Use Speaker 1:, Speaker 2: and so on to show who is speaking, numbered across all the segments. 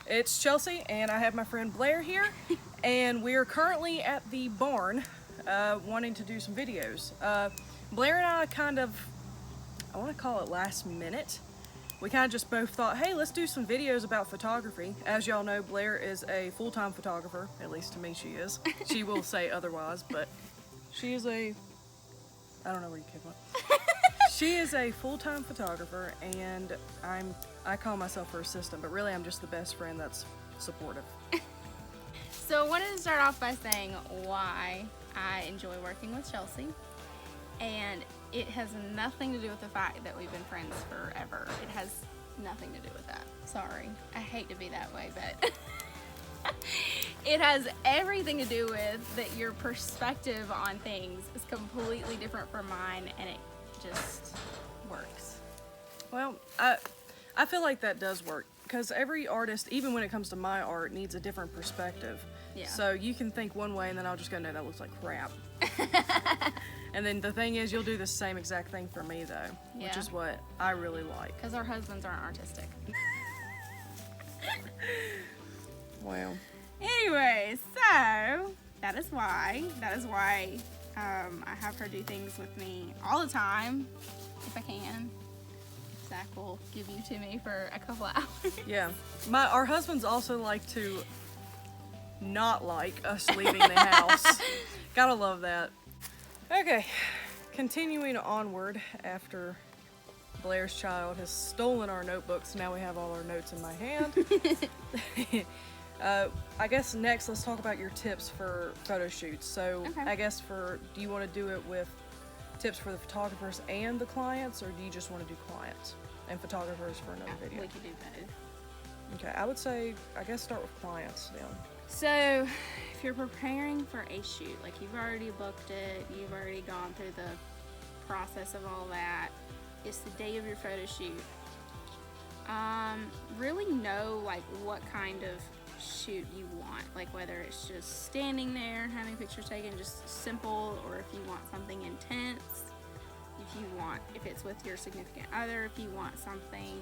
Speaker 1: It's Chelsea, and I have my friend Blair here, and we are currently at the barn wanting to do some videos. Blair and I kind of, I want to call it last minute. We kind of just both thought, hey, let's do some videos about photography. As y'all know, Blair is a full-time photographer, at least to me she is. She will say otherwise, but she is a, I don't know where you came up. She is a full-time photographer, and I call myself her assistant, but really I'm just the best friend that's supportive.
Speaker 2: So I wanted to start off by saying why I enjoy working with Chelsea, and it has nothing to do with the fact that we've been friends forever. It has nothing to do with that. Sorry, I hate to be that way, but it has everything to do with that your perspective on things is completely different from mine, and it just works.
Speaker 1: Well, I feel like that does work, because every artist, even when it comes to my art, needs a different perspective.
Speaker 2: Yeah.
Speaker 1: So you can think one way, and then I'll just go, no, that looks like crap. And then the thing is, you'll do the same exact thing for me, though, which is what I really like.
Speaker 2: Because our husbands aren't artistic.
Speaker 1: Well.
Speaker 2: Anyway, so that is why I have her do things with me all the time, if I can. Zach will give you to me for a couple of hours.
Speaker 1: Yeah. Our husbands also like to not like us leaving the house. Gotta love that. Okay, continuing onward after Blair's child has stolen our notebooks. Now we have all our notes in my hand. I guess next let's talk about your tips for photo shoots. So I guess do you want to do it with tips for the photographers and the clients, or do you just want to do clients and photographers for another video?
Speaker 2: We could do both.
Speaker 1: Okay, I would say, I guess start with clients then.
Speaker 2: So if you're preparing for a shoot, like you've already booked it, you've already gone through the process of all that, it's the day of your photo shoot. Really know like what kind of shoot you want, like whether it's just standing there having pictures taken, just simple, or if you want something intense, if it's with your significant other, if you want something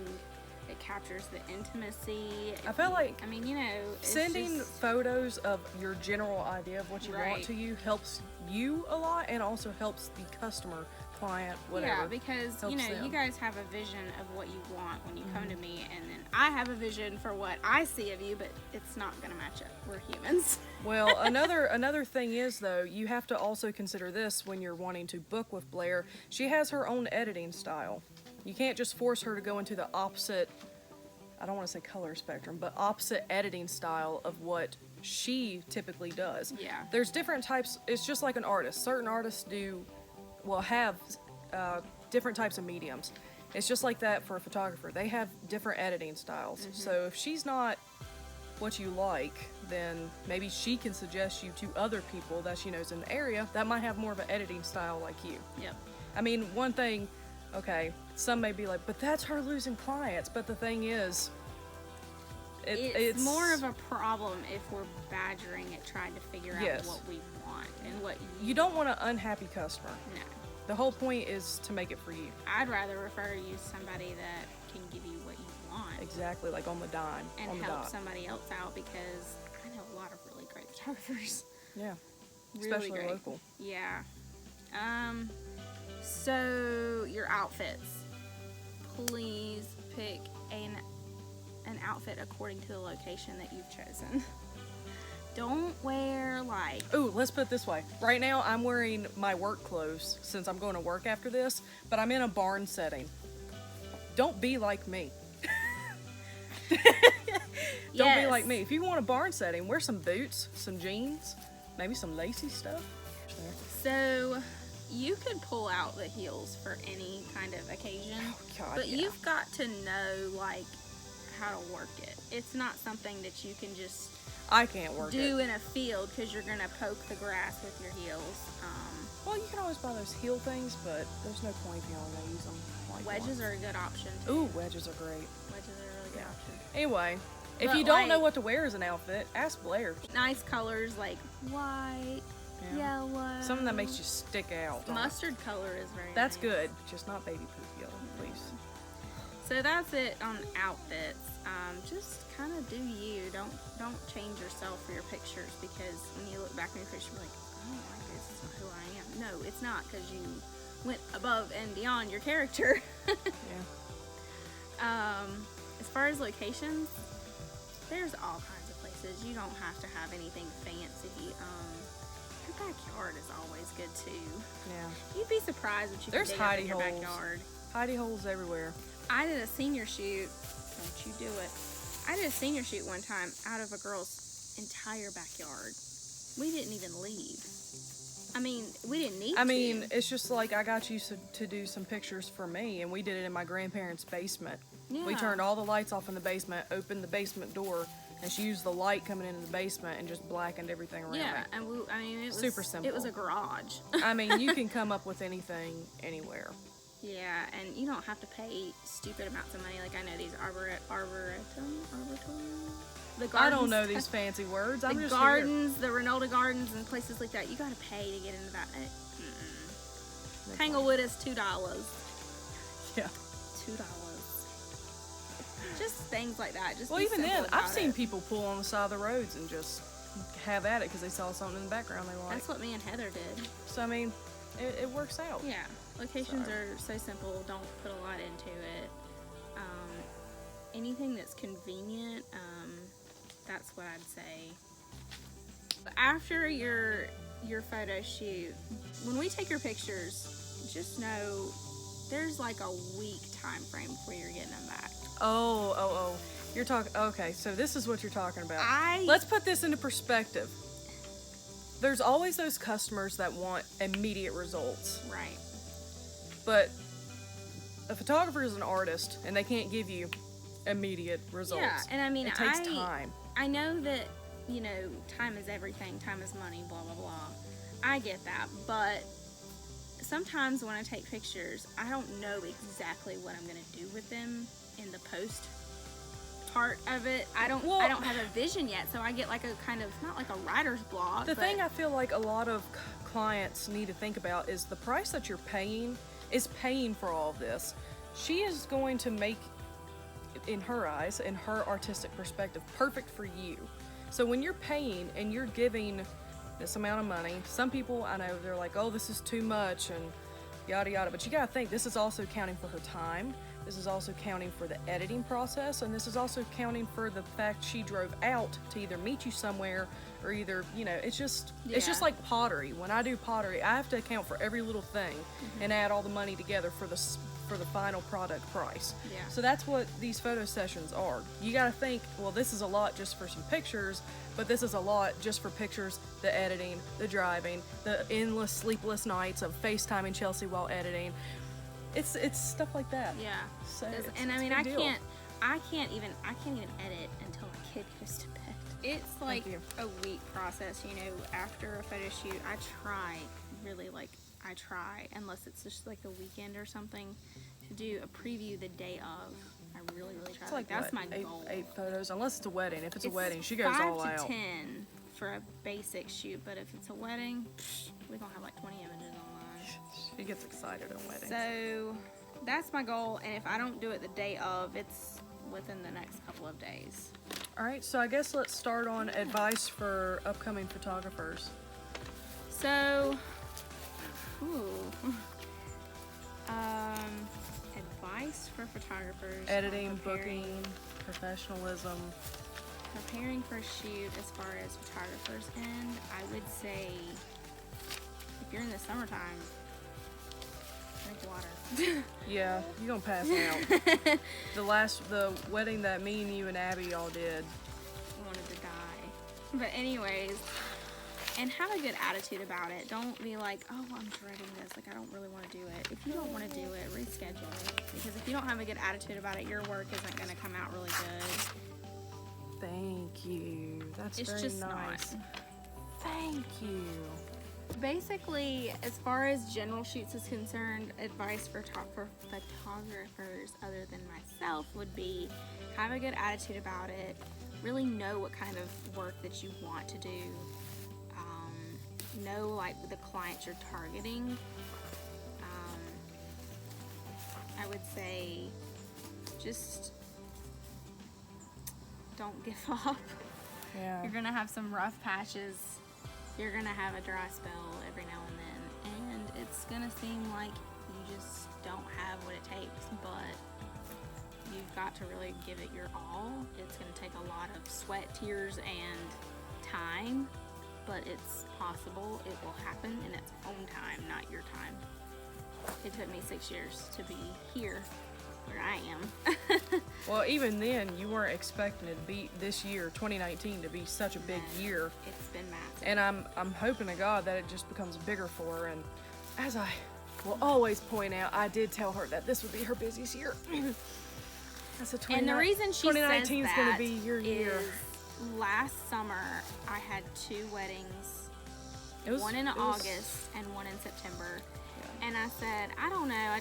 Speaker 2: that captures the intimacy.
Speaker 1: I feel like,
Speaker 2: I mean, you know,
Speaker 1: sending photos of your general idea of what you want to you helps you a lot, and also helps the customer, client, whatever.
Speaker 2: Yeah, because you know, you guys have a vision of what you want when you come to me, and then I have a vision for what I see of you, but it's not gonna match up. We're humans.
Speaker 1: Well, another thing is, though, you have to also consider this when you're wanting to book with Blair. She has her own editing style. You can't just force her to go into the opposite, I don't want to say color spectrum, but opposite editing style of what she typically does.
Speaker 2: Yeah.
Speaker 1: There's different types. It's just like an artist. Certain artists have different types of mediums. It's just like that for a photographer. They have different editing styles. So if she's not what you like, then maybe she can suggest you to other people that she knows in the area that might have more of an editing style like you.
Speaker 2: Yep.
Speaker 1: I mean, one thing, okay, some may be like, but that's her losing clients. But the thing is, it's
Speaker 2: more of a problem if we're badgering it, trying to figure out what we want and what
Speaker 1: you don't want an unhappy customer.
Speaker 2: No.
Speaker 1: The whole point is to make it for you.
Speaker 2: I'd rather refer you to somebody that can give you what you want.
Speaker 1: Exactly, like on the dime.
Speaker 2: And help somebody else out, because I know a lot of really great photographers.
Speaker 1: Yeah.
Speaker 2: Really
Speaker 1: Especially
Speaker 2: great.
Speaker 1: local.
Speaker 2: Yeah. So your outfits. Please pick an outfit according to the location that you've chosen. Don't wear like...
Speaker 1: Ooh, let's put it this way. Right now, I'm wearing my work clothes since I'm going to work after this, but I'm in a barn setting. Don't be like me. Don't be like me. If you want a barn setting, wear some boots, some jeans, maybe some lacy stuff.
Speaker 2: So you could pull out the heels for any kind of occasion, but you've got to know like how to work it. It's not something that you can just do in a field, because you're gonna poke the grass with your heels.
Speaker 1: Well, you can always buy those heel things, but there's no point if you don't gonna use them.
Speaker 2: Wedges are a good option too.
Speaker 1: Ooh, wedges are great.
Speaker 2: Wedges are a really good option.
Speaker 1: Anyway, if you don't know what to wear as an outfit, ask Blair.
Speaker 2: Nice colors like white, yellow.
Speaker 1: Something that makes you stick out.
Speaker 2: Mustard color is very
Speaker 1: That's
Speaker 2: nice.
Speaker 1: good, just not baby poop yellow, please.
Speaker 2: So that's it on outfits. Just kind of do you. Don't change yourself for your pictures, because when you look back on your picture, you're like, oh my goodness, it's not who I am. No, it's not, because you went above and beyond your character.
Speaker 1: Yeah.
Speaker 2: As far as locations, there's all kinds of places. You don't have to have anything fancy. Your backyard is always good too.
Speaker 1: Yeah.
Speaker 2: You'd be surprised what you can dig up in your backyard.
Speaker 1: Hidey holes everywhere.
Speaker 2: I did a senior shoot. Don't you do it. I did a senior shoot one time out of a girl's entire backyard. We didn't even leave. I mean, we didn't need to.
Speaker 1: I mean, it's just like I got you to do some pictures for me, and we did it in my grandparents' basement.
Speaker 2: Yeah.
Speaker 1: We turned all the lights off in the basement, opened the basement door, and she used the light coming into the basement and just blackened everything around
Speaker 2: Yeah,
Speaker 1: me.
Speaker 2: and I mean, it was
Speaker 1: super simple.
Speaker 2: It was a garage.
Speaker 1: I mean, you can come up with anything anywhere.
Speaker 2: Yeah, and you don't have to pay stupid amounts of money. Like, I know these arboretum, the gardens.
Speaker 1: I don't know these fancy words. I'm
Speaker 2: the
Speaker 1: just
Speaker 2: gardens, the Ronaldo Gardens, and places like that. You gotta pay to get into that. Tanglewood is $2.
Speaker 1: Yeah.
Speaker 2: $2. Just things like that. Just
Speaker 1: Well,
Speaker 2: be
Speaker 1: even
Speaker 2: simple
Speaker 1: then, I've
Speaker 2: about
Speaker 1: seen
Speaker 2: it.
Speaker 1: people pull on the side of the roads and just have at it because they saw something in the background they like.
Speaker 2: That's what me and Heather did.
Speaker 1: So, I mean, it works out.
Speaker 2: Yeah, locations
Speaker 1: So.
Speaker 2: are so simple. Don't put a lot into it. Anything that's convenient, that's what I'd say. After your photo shoot, when we take your pictures, just know there's like a week time frame before you're getting them back.
Speaker 1: Oh. You're talking. Okay, so this is what you're talking about.
Speaker 2: I-
Speaker 1: Let's put this into perspective. There's always those customers that want immediate results,
Speaker 2: Right.
Speaker 1: but a photographer is an artist, and they can't give you immediate results.
Speaker 2: Yeah, and I mean,
Speaker 1: it takes time.
Speaker 2: I know that, you know, time is everything, time is money, blah, blah, blah. I get that, but sometimes when I take pictures, I don't know exactly what I'm going to do with them in the post part of it. I don't have a vision yet, so I get like a kind of, not like a writer's block.
Speaker 1: The thing I feel like a lot of clients need to think about is the price that you're paying is paying for all of this. She is going to make, in her eyes, in her artistic perspective, perfect for you. So when you're paying and you're giving this amount of money, some people, I know, they're like, oh, this is too much and yada yada, but you gotta think, this is also counting for her time, this is also counting for the editing process, and this is also counting for the fact she drove out to either meet you somewhere or either, you know, it's just like pottery. When I do pottery, I have to account for every little thing and add all the money together for the final product price.
Speaker 2: Yeah.
Speaker 1: So that's what these photo sessions are. You got to think, well, this is a lot just for some pictures, but this is a lot just for pictures, the editing, the driving, the endless sleepless nights of FaceTiming Chelsea while editing. It's stuff like that.
Speaker 2: Yeah.
Speaker 1: So
Speaker 2: and I mean,
Speaker 1: it's a big deal.
Speaker 2: I can't even edit until my kid goes to bed. It's like a week process, you know. After a photo shoot, I try, unless it's just like a weekend or something, to do a preview the day of. I really try.
Speaker 1: It's like
Speaker 2: that's
Speaker 1: what,
Speaker 2: my goal.
Speaker 1: eight photos, unless it's a wedding. If it's a wedding, she goes all
Speaker 2: 5 to
Speaker 1: out.
Speaker 2: 10 for a basic shoot, but if it's a wedding, we're gonna have like 20 images online.
Speaker 1: She gets excited at weddings.
Speaker 2: So that's my goal, and if I don't do it the day of, it's within the next couple of days.
Speaker 1: All right, so I guess let's start on advice for upcoming photographers.
Speaker 2: So, advice for photographers.
Speaker 1: Editing, booking, professionalism.
Speaker 2: Preparing for a shoot as far as photographers, and I would say if you're in the summertime, drink water.
Speaker 1: Yeah, you're gonna pass out. The wedding that me and you and Abby all did.
Speaker 2: I wanted to die. But anyways, and have a good attitude about it. Don't be like, oh, I'm dreading this. Like, I don't really want to do it. If you don't want to do it, reschedule it. Because if you don't have a good attitude about it, your work isn't going to come out really good.
Speaker 1: Thank you. That's
Speaker 2: It's
Speaker 1: very
Speaker 2: just
Speaker 1: nice.
Speaker 2: not.
Speaker 1: Thank you.
Speaker 2: Basically, as far as general shoots is concerned, advice for photographers other than myself would be have a good attitude about it. Really know what kind of work that you want to do. Know like the clients you're targeting. I would say just don't give up.
Speaker 1: Yeah.
Speaker 2: You're gonna have some rough patches. You're gonna have a dry spell every now and then, and it's gonna seem like you just don't have what it takes, but you've got to really give it your all. It's gonna take a lot of sweat, tears, and time, but it's possible. It will happen in its own time, not your time. It took me 6 years to be here where I am.
Speaker 1: Well, even then, you weren't expecting it to be this year, 2019, to be such a big year.
Speaker 2: It's been massive.
Speaker 1: And I'm hoping to God that it just becomes bigger for her. And as I will always point out, I did tell her that this would be her busiest year. That's a
Speaker 2: And the reason she says
Speaker 1: 2019 is going to
Speaker 2: that
Speaker 1: be your year.
Speaker 2: is last summer I had 2 weddings, one in
Speaker 1: it was-
Speaker 2: August and one in September. And I said, I don't know,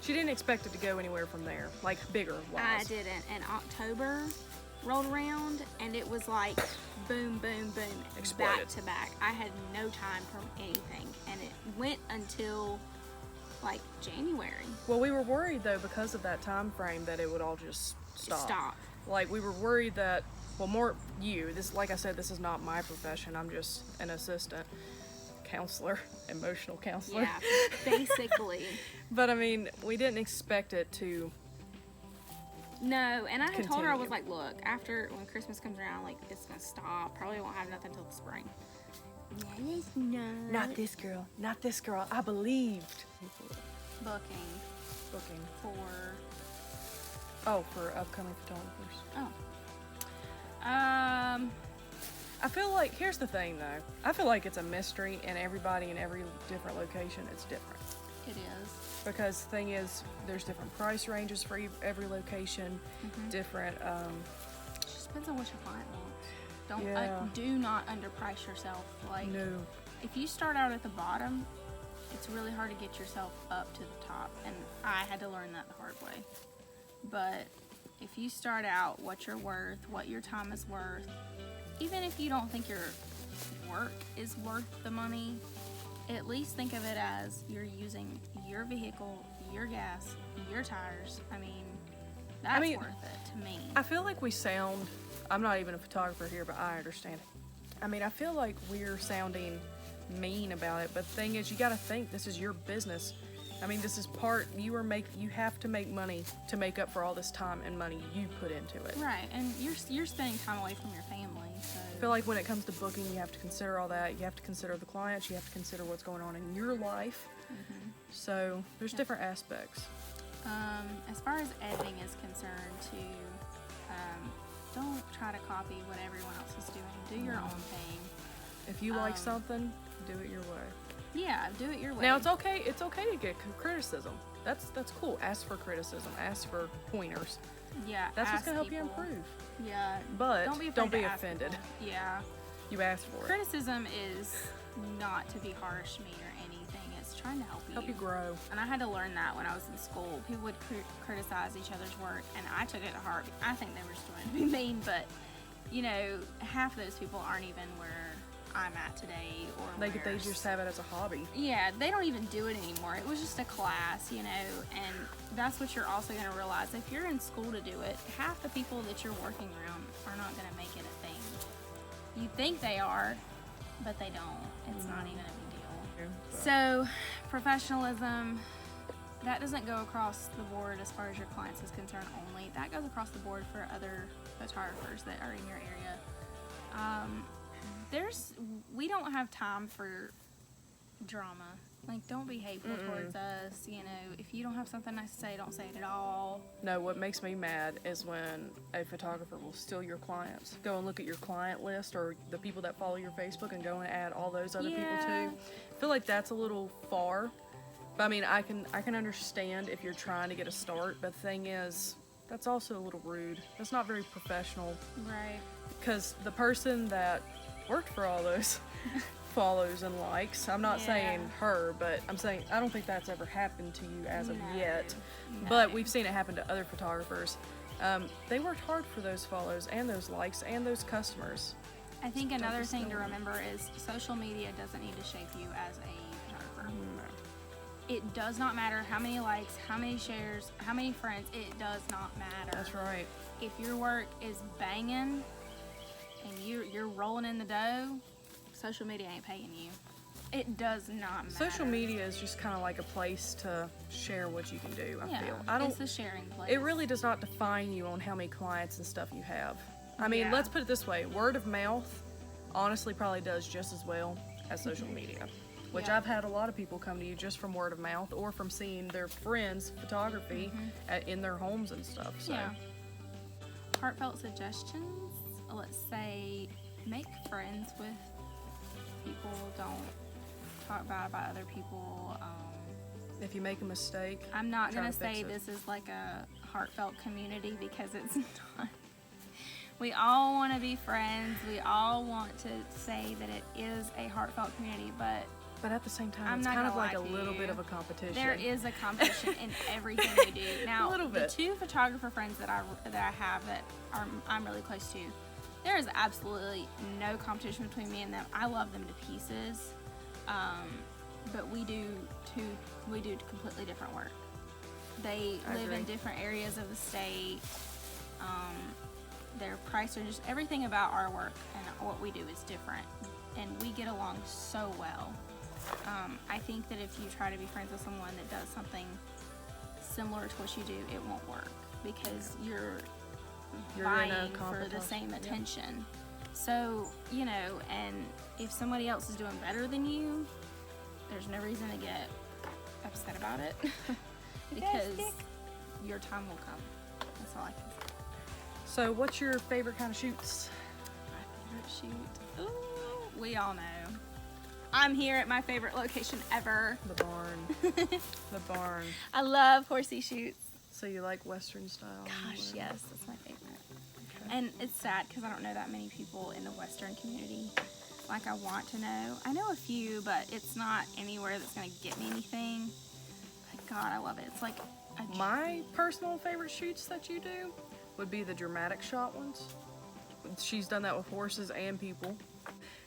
Speaker 1: She didn't expect it to go anywhere from there, like bigger wise.
Speaker 2: I didn't. And October rolled around and it was like boom, boom, boom,
Speaker 1: Exploded.
Speaker 2: back to back. I had no time for anything, and it went until like January.
Speaker 1: Well, we were worried though because of that time frame that it would all just stop. Like we were worried that, well, more you. This, like I said, this is not my profession. I'm just an assistant counselor, emotional counselor.
Speaker 2: Yeah, basically.
Speaker 1: But I mean, we didn't expect it to.
Speaker 2: No, and I had told her, I was
Speaker 1: Continue.
Speaker 2: like, look, after when Christmas comes around, like it's gonna stop. Probably won't have nothing until the spring. No.
Speaker 1: Not this girl. Not this girl. I believed.
Speaker 2: Booking
Speaker 1: Booking.
Speaker 2: for
Speaker 1: For upcoming photographers. I feel like, here's the thing though. I feel like it's a mystery, and everybody in every different location, it's different.
Speaker 2: it is.
Speaker 1: Because the thing is, there's different price ranges for every location, different,
Speaker 2: It just depends on what your client wants. Don't
Speaker 1: Yeah.
Speaker 2: do not underprice yourself. Like
Speaker 1: no.
Speaker 2: if you start out at the bottom, it's really hard to get yourself up to the top, and I had to learn that the hard way. But if you start out what you're worth, what your time is worth, even if you don't think your work is worth the money, at least think of it as you're using your vehicle, your gas, your tires. I mean, that's worth it to me.
Speaker 1: I feel like we sound, I'm not even a photographer here, but I understand. I mean, I feel like we're sounding mean about it, but the thing is, you gotta think, this is your business. I mean, this is part, you have to make money to make up for all this time and money you put into it.
Speaker 2: Right, and you're spending time away from your family, so.
Speaker 1: I feel like when it comes to booking, you have to consider all that. You have to consider the clients. You have to consider what's going on in your life. So there's different aspects.
Speaker 2: As far as editing is concerned, too, don't try to copy what everyone else is doing. Do your own thing.
Speaker 1: If you like something, do it your way.
Speaker 2: Yeah, do it your way.
Speaker 1: Now it's okay. It's okay to get criticism. That's cool. Ask for criticism. Ask for pointers.
Speaker 2: Yeah,
Speaker 1: That's what's
Speaker 2: ask
Speaker 1: gonna help you
Speaker 2: people.
Speaker 1: improve.
Speaker 2: Yeah,
Speaker 1: But
Speaker 2: don't be afraid
Speaker 1: don't be
Speaker 2: to ask
Speaker 1: offended.
Speaker 2: people. Yeah,
Speaker 1: You asked for it.
Speaker 2: criticism is not to be harsh, mean, or anything. It's trying to help you.
Speaker 1: Help you grow.
Speaker 2: And I had to learn that when I was in school. People would criticize each other's work, and I took it to heart. I think they were just trying to be mean, but you know, half of those people aren't even where I'm at today, or
Speaker 1: They
Speaker 2: where
Speaker 1: just have it as a hobby.
Speaker 2: yeah, they don't even do it anymore. It was just a class, you know, and that's what you're also going to realize. If you're in school to do it, half the people that you're working around are not going to make it a thing. You think they are, but they don't. It's not even a big deal. So, professionalism, that doesn't go across the board as far as your clients is concerned only. That goes across the board for other photographers that are in your area. We don't have time for drama. Like, don't be hateful towards us. You know, if you don't have something nice to say, don't say it at all.
Speaker 1: No, what makes me mad is when a photographer will steal your clients. Go and look at your client list or the people that follow your Facebook and go and add all those other people
Speaker 2: Yeah.
Speaker 1: too. I feel like that's a little far. But I mean, I can understand if you're trying to get a start, but the thing is, that's also a little rude. That's not very professional.
Speaker 2: Right.
Speaker 1: Because the person that worked for all those follows and likes, I'm not saying her, but I'm saying I don't think that's ever happened to you as of yet. But we've seen it happen to other photographers. They worked hard for those follows and those likes and those customers.
Speaker 2: I think
Speaker 1: Don't
Speaker 2: another
Speaker 1: be
Speaker 2: thing to
Speaker 1: silly.
Speaker 2: remember is social media doesn't need to shape you as a photographer.
Speaker 1: No.
Speaker 2: It does not matter how many likes, how many shares, how many friends. It does not matter.
Speaker 1: That's right.
Speaker 2: if your work is banging and you're rolling in the dough, social media ain't paying you. It does not matter.
Speaker 1: Social media is just kind of like a place to share what you can do, I feel.
Speaker 2: It's a sharing place.
Speaker 1: It really does not define you on how many clients and stuff you have. I mean,
Speaker 2: Yeah.
Speaker 1: let's put it this way. Word of mouth honestly probably does just as well as social media. Which
Speaker 2: Yeah.
Speaker 1: I've had a lot of people come to you just from word of mouth or from seeing their friends' photography in their homes and stuff. So.
Speaker 2: Yeah. Heartfelt suggestions. Let's say make friends with people. Don't talk bad about other people.
Speaker 1: If you make a mistake,
Speaker 2: I'm not
Speaker 1: try
Speaker 2: going
Speaker 1: to
Speaker 2: to say
Speaker 1: fix it.
Speaker 2: this is like a heartfelt community because it's not. We all want to be friends. We all want to say that it is a heartfelt community, but
Speaker 1: at the same time,
Speaker 2: I'm
Speaker 1: it's
Speaker 2: not
Speaker 1: kind of
Speaker 2: gonna
Speaker 1: like a
Speaker 2: lie to
Speaker 1: little
Speaker 2: you.
Speaker 1: bit of a competition.
Speaker 2: there is a competition in everything we do. Now,
Speaker 1: A little
Speaker 2: the
Speaker 1: bit.
Speaker 2: 2 photographer friends that I have that I'm really close to, there is absolutely no competition between me and them. I love them to pieces, but we do completely different work. They
Speaker 1: I
Speaker 2: live in
Speaker 1: agree.
Speaker 2: different areas of the state. Their price range, everything about our work and what we do is different, and we get along so well. I think that if you try to be friends with someone that does something similar to what you do, it won't work because you're
Speaker 1: You're in a
Speaker 2: vying for the
Speaker 1: competition.
Speaker 2: same
Speaker 1: Yep.
Speaker 2: attention. So, and if somebody else is doing better than you, there's no reason to get upset about it because your time will come. That's all I can say.
Speaker 1: So, what's your favorite kind of shoots?
Speaker 2: My favorite shoot. Ooh, we all know. I'm here at my favorite location ever.
Speaker 1: The barn. The barn.
Speaker 2: I love horsey shoots.
Speaker 1: So you like Western style?
Speaker 2: Gosh, yes, that's my favorite.
Speaker 1: Okay.
Speaker 2: And it's sad because I don't know that many people in the Western community like I want to know. I know a few, but it's not anywhere that's going to get me anything. But God, I love it. It's like a
Speaker 1: My personal favorite shoots that you do would be the dramatic shot ones. She's done that with horses and people.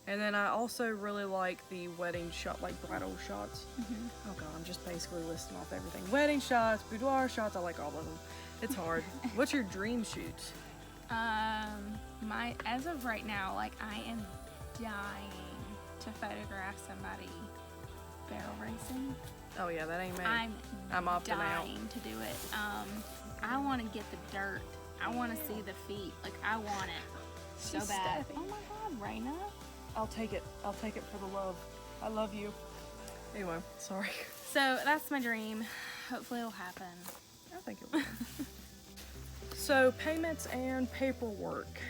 Speaker 1: And then I also really like the wedding shot, like bridal shots. Oh God, I'm just basically listing off everything. Wedding shots, boudoir shots, I like all of them. It's hard. What's your dream shoot?
Speaker 2: as of right now, like I am dying to photograph somebody barrel racing.
Speaker 1: Oh yeah, that ain't me.
Speaker 2: I'm
Speaker 1: opting out.
Speaker 2: dying to do it. I want to get the dirt. I want to see the feet. Like I want it so
Speaker 1: She's
Speaker 2: bad.
Speaker 1: stepping.
Speaker 2: Oh my God, Raina.
Speaker 1: I'll take it. I'll take it for the love. I love you. Anyway, sorry.
Speaker 2: So that's my dream. Hopefully it'll happen.
Speaker 1: I think it will. So payments and paperwork.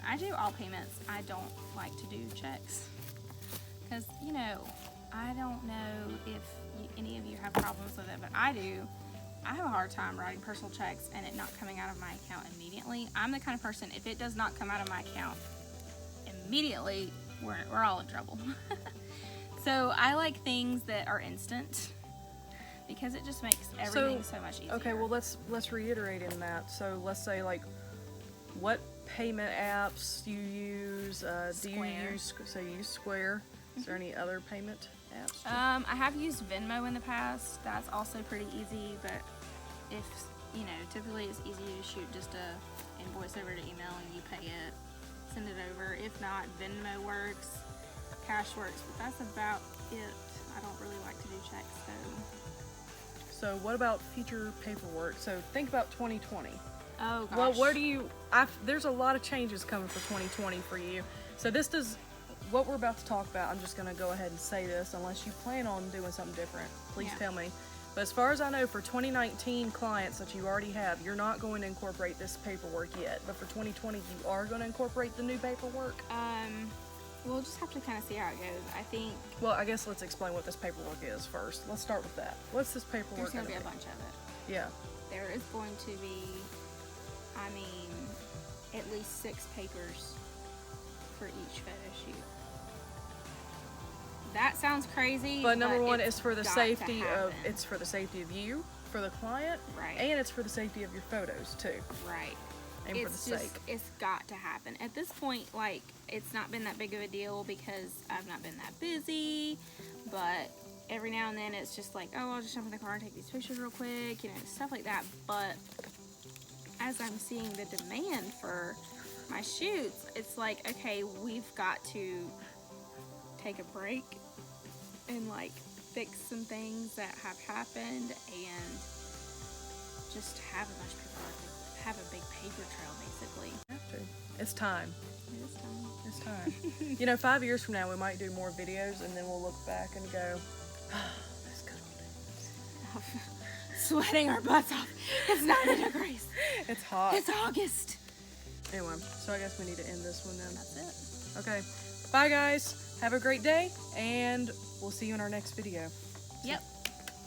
Speaker 2: I do all payments. I don't like to do checks because I don't know if any of you have problems with it, but I do. I have a hard time writing personal checks and it not coming out of my account immediately. I'm the kind of person, if it does not come out of my account immediately, we're all in trouble. So I like things that are instant because it just makes everything so much easier.
Speaker 1: Okay, well let's reiterate in that. So let's say like what payment apps you use. Do you
Speaker 2: Square.
Speaker 1: use Square? Is there any other payment apps?
Speaker 2: I have used Venmo in the past. That's also pretty easy, but if typically it's easy to shoot just a invoice over to email and you pay it, send it over. If not, Venmo works, Cash works, but that's about it. I don't really like to do checks though.
Speaker 1: So what about future paperwork? So think about 2020.
Speaker 2: Oh gosh.
Speaker 1: Well, where do you? There's a lot of changes coming for 2020 for you. So this does what we're about to talk about. I'm just gonna go ahead and say this, unless you plan on doing something different. Please
Speaker 2: Yeah.
Speaker 1: tell me. But as far as I know, for 2019 clients that you already have, you're not going to incorporate this paperwork yet. But for 2020, you are going to incorporate the new paperwork.
Speaker 2: We'll just have to kind of see how it goes. I think
Speaker 1: Well, I guess let's explain what this paperwork is first. Let's start with that. What's this paperwork
Speaker 2: there's going to
Speaker 1: gonna
Speaker 2: be a bunch of it.
Speaker 1: Yeah.
Speaker 2: There is going to be, at least 6 papers for each photo shoot. That sounds crazy.
Speaker 1: But number one,
Speaker 2: it's
Speaker 1: it's for the
Speaker 2: got to
Speaker 1: safety of
Speaker 2: happen.
Speaker 1: it's for the safety of you, for the client,
Speaker 2: Right.
Speaker 1: and it's for the safety of your photos too,
Speaker 2: Right.
Speaker 1: and for the sake.
Speaker 2: It's got to happen. At this point, like, it's not been that big of a deal because I've not been that busy, but every now and then it's just like, oh, I'll just jump in the car and take these pictures real quick, stuff like that. But as I'm seeing the demand for my shoots, it's like, okay, we've got to take a break and like fix some things that have happened and just have a bunch of people have a big paper trail basically.
Speaker 1: Have to. It's time.
Speaker 2: It is time.
Speaker 1: It's time. You know, 5 years from now, we might do more videos, and then we'll look back and go, oh, that's good old days.
Speaker 2: Sweating our butts off. It's 90 degrees.
Speaker 1: It's hot.
Speaker 2: It's August.
Speaker 1: Anyway, so I guess we need to end this one then.
Speaker 2: That's it.
Speaker 1: Okay. Bye, guys. Have a great day, and we'll see you in our next video.
Speaker 2: Yep.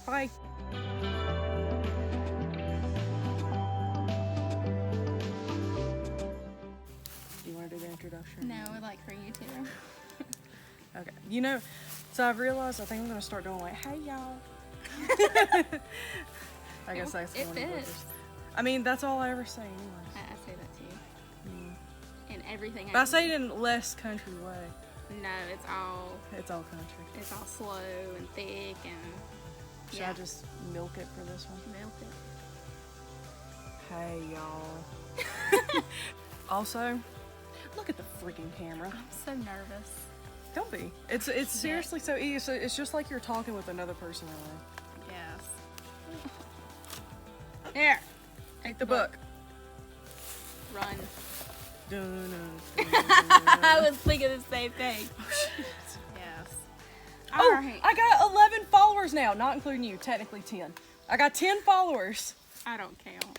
Speaker 1: Bye. Do you want to do the introduction?
Speaker 2: No, I'd like for you to.
Speaker 1: Okay. You know, so I've realized I think I'm going to start doing like, hey, y'all. I guess that's
Speaker 2: it
Speaker 1: one of the
Speaker 2: fits.
Speaker 1: worst. I mean, that's all I ever say anyways.
Speaker 2: I say that to you. And everything.
Speaker 1: But I say it in less country way.
Speaker 2: No, it's all
Speaker 1: country.
Speaker 2: It's all slow and thick and.
Speaker 1: Should I just milk it for this one?
Speaker 2: Milk it.
Speaker 1: Hey, y'all. Also, look at the freaking camera.
Speaker 2: I'm so nervous.
Speaker 1: Don't be. It's seriously so easy. So it's just like you're talking with another person. Really.
Speaker 2: Yes. Here.
Speaker 1: Take the book.
Speaker 2: Run.
Speaker 1: Dun.
Speaker 2: I was thinking the same thing. Yes.
Speaker 1: Oh,
Speaker 2: Alright.
Speaker 1: I got 11 followers now, not including you. Technically 10. I got 10 followers.
Speaker 2: I don't count.